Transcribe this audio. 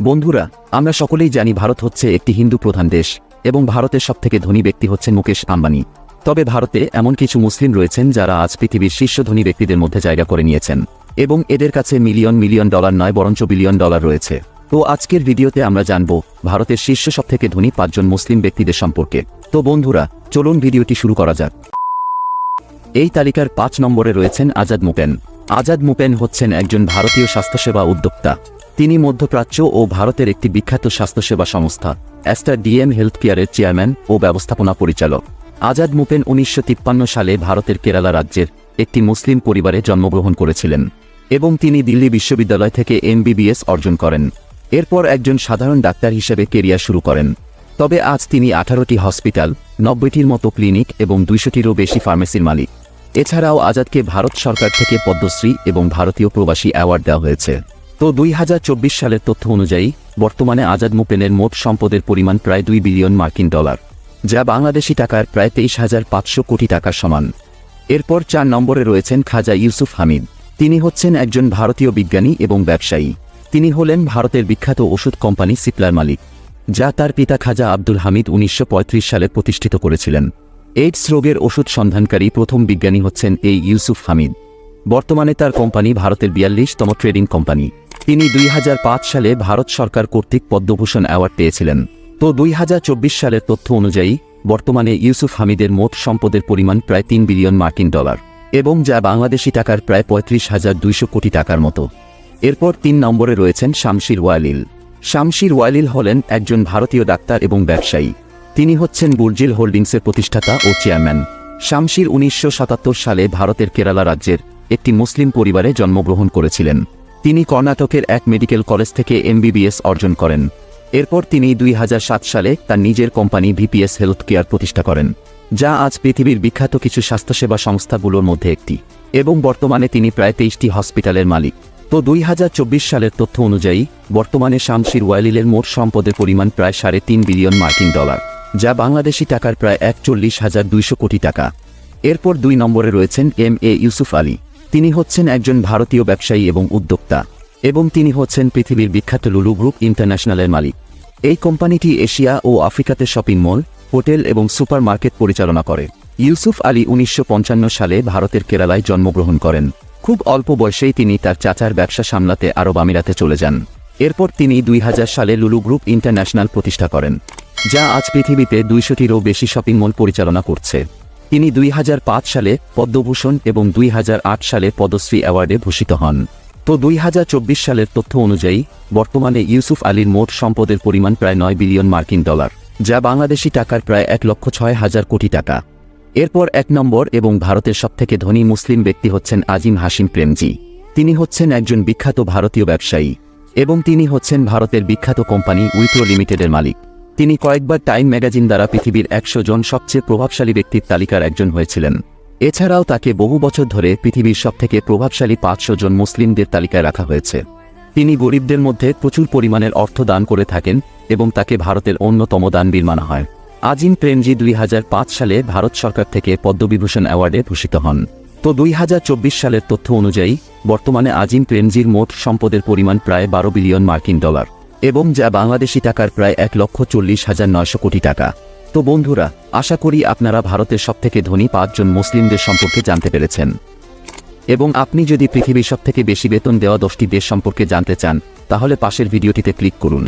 বন্ধুরা, আমরা সকলেই জানি ভারত হচ্ছে একটি হিন্দু প্রধান দেশ এবং ভারতের সবথেকে ধনী ব্যক্তি হচ্ছেন মুকেশ আম্বানি। তবে ভারতে এমন কিছু মুসলিম রয়েছেন যারা আজ পৃথিবীর শীর্ষ ধনী ব্যক্তিদের মধ্যে জায়গা করে নিয়েছেন এবং এদের কাছে মিলিয়ন মিলিয়ন ডলার নয় বরঞ্চ বিলিয়ন ডলার রয়েছে। তো আজকের ভিডিওতে আমরা জানব ভারতের শীর্ষ সবথেকে ধনী 5 জন মুসলিম ব্যক্তিদের সম্পর্কে। তো বন্ধুরা, চলুন ভিডিওটি শুরু করা যাক। এই তালিকার 5 নম্বরে রয়েছেন আজাদ মুপেন। আজাদ মুপেন হচ্ছেন একজন ভারতীয় স্বাস্থ্যসেবা উদ্যোক্তা। তিনি মধ্যপ্রাচ্য ও ভারতের একটি বিখ্যাত স্বাস্থ্যসেবা সংস্থা অ্যাস্টার ডিএম হেলথ কেয়ারের চেয়ারম্যান ও ব্যবস্থাপনা পরিচালক। আজাদ মুপেন 1953 সালে ভারতের কেরালা রাজ্যের একটি মুসলিম পরিবারে জন্মগ্রহণ করেছিলেন এবং তিনি দিল্লি বিশ্ববিদ্যালয় থেকে MBBS অর্জন করেন। এরপর একজন সাধারণ ডাক্তার হিসেবে কেরিয়ার শুরু করেন। তবে আজ তিনি 18টি হসপিটাল, 90টির মতো ক্লিনিক এবং 200টিরও বেশি ফার্মেসির মালিক। এছাড়াও আজাদকে ভারত সরকার থেকে পদ্মশ্রী এবং ভারতীয় প্রবাসী অ্যাওয়ার্ড দেওয়া হয়েছে। তো 2024 সালের তথ্য অনুযায়ী বর্তমানে আজাদ মুপেনের মোট সম্পদের পরিমাণ প্রায় 2 বিলিয়ন মার্কিন ডলার, যা বাংলাদেশি টাকার প্রায় 23,500 কোটি টাকার সমান। এরপর 4 নম্বরে রয়েছেন খাজা ইউসুফ হামিদ। তিনি হচ্ছেন একজন ভারতীয় বিজ্ঞানী এবং ব্যবসায়ী। তিনি হলেন ভারতের বিখ্যাত ওষুধ কোম্পানি সিপলার মালিক, যা তার পিতা খাজা আব্দুল হামিদ 1935 সালে প্রতিষ্ঠিত করেছিলেন। এইডস রোগের ওষুধ সন্ধানকারী প্রথম বিজ্ঞানী হচ্ছেন এই ইউসুফ হামিদ। বর্তমানে তার কোম্পানি ভারতের 42তম ট্রেডিং কোম্পানি। তিনি 2005 সালে ভারত সরকার কর্তৃক পদ্মভূষণ অ্যাওয়ার্ড পেয়েছিলেন। তো 2024 সালের তথ্য অনুযায়ী বর্তমানে ইউসুফ হামিদের মোট সম্পদের পরিমাণ প্রায় 3 বিলিয়ন মার্কিন ডলার এবং যা বাংলাদেশি টাকার প্রায় 35,200 কোটি টাকার মতো। এরপর 3 নম্বরে রয়েছেন শামশির ওয়ালিল। শামশির ওয়ালিল হলেন একজন ভারতীয় ডাক্তার এবং ব্যবসায়ী। তিনি হচ্ছেন বুর্জিল হোল্ডিংসের প্রতিষ্ঠাতা ও চেয়ারম্যান। শামশির 1977 সালে ভারতের কেরালা রাজ্যের একটি মুসলিম পরিবারে জন্মগ্রহণ করেছিলেন। তিনি কর্ণাটকের এক মেডিকেল কলেজ থেকে MBBS অর্জন করেন। এরপর তিনি 2007 সালে তার নিজের কোম্পানি VPS হেলথ কেয়ার প্রতিষ্ঠা করেন, যা আজ পৃথিবীর বিখ্যাত কিছু স্বাস্থ্যসেবা সংস্থাগুলোর মধ্যে একটি এবং বর্তমানে তিনি প্রায় 23টি হসপিটালের মালিক। তো 2024 সালের তথ্য অনুযায়ী বর্তমানে শামশির ওয়ালিলের মোট সম্পদের পরিমাণ প্রায় 3.5 বিলিয়ন মার্কিন ডলার, যা বাংলাদেশি টাকার প্রায় 41,200 কোটি টাকা। এরপর 2 নম্বরে রয়েছেন MA ইউসুফ আলী। তিনি হচ্ছেন একজন ভারতীয় ব্যবসায়ী এবং উদ্যোক্তা এবং তিনি হচ্ছেন পৃথিবীর বিখ্যাত লুলু গ্রুপ ইন্টারন্যাশনালের মালিক। এই কোম্পানিটি এশিয়া ও আফ্রিকাতে শপিং মল, হোটেল এবং সুপার মার্কেট পরিচালনা করে। ইউসুফ আলী 1955 সালে ভারতের কেরালায় জন্মগ্রহণ করেন। খুব অল্প বয়সেই তিনি তার চাচার ব্যবসা সামলাতে আরব আমিরাতে চলে যান। এরপর তিনি 2000 সালে লুলু গ্রুপ ইন্টারন্যাশনাল প্রতিষ্ঠা করেন, যা আজ পৃথিবীতে 200টিরও বেশি শপিং মল পরিচালনা করছে। তিনি 2005 সালে পদ্মভূষণ এবং 2008 সালে পদ্মশ্রী অ্যাওয়ার্ডে ভূষিত হন। তো 2024 সালের তথ্য অনুযায়ী বর্তমানে ইউসুফ আলীর মোট সম্পদের পরিমাণ প্রায় 9 বিলিয়ন মার্কিন ডলার, যা বাংলাদেশি টাকার প্রায় 1,06,000 কোটি টাকা। এরপর 1 নম্বর এবং ভারতের সবথেকে ধনী মুসলিম ব্যক্তি হচ্ছেন আজিম হাশিম প্রেমজি। তিনি হচ্ছেন একজন বিখ্যাত ভারতীয় ব্যবসায়ী এবং তিনি হচ্ছেন ভারতের বিখ্যাত কোম্পানি উইপ্রো লিমিটেডের মালিক। তিনি কয়েকবার টাইম ম্যাগাজিন দ্বারা পৃথিবীর 100 জন সবচেয়ে প্রভাবশালী ব্যক্তির তালিকার একজন হয়েছিলেন। এছাড়াও তাকে বহু বছর ধরে পৃথিবীর সবথেকে প্রভাবশালী 500 জন মুসলিমদের তালিকায় রাখা হয়েছে। তিনি গরিবদের মধ্যে প্রচুর পরিমাণের অর্থ দান করে থাকেন এবং তাকে ভারতের অন্যতম দানবীর মানা হয়। আজিম প্রেমজি 2005 সালে ভারত সরকার থেকে পদ্মবিভূষণ অ্যাওয়ার্ডে ভূষিত হন। তো 2024 সালের তথ্য অনুযায়ী বর্তমানে আজিম প্রেমজির মোট সম্পদের পরিমাণ প্রায় 12 বিলিয়ন মার্কিন ডলার এবং যা বাংলাদেশি টাকার প্রায় 1,40,900 কোটি টাকা। তো বন্ধুরা, আশা করি আপনারা ভারতের সবথেকে ধনী 5 জন মুসলিমদের সম্পর্কে জানতে পেরেছেন এবং আপনি যদি পৃথিবীর সবথেকে বেশি বেতন দেওয়া 10টি দেশ সম্পর্কে জানতে চান তাহলে পাশের ভিডিওটিতে ক্লিক করুন।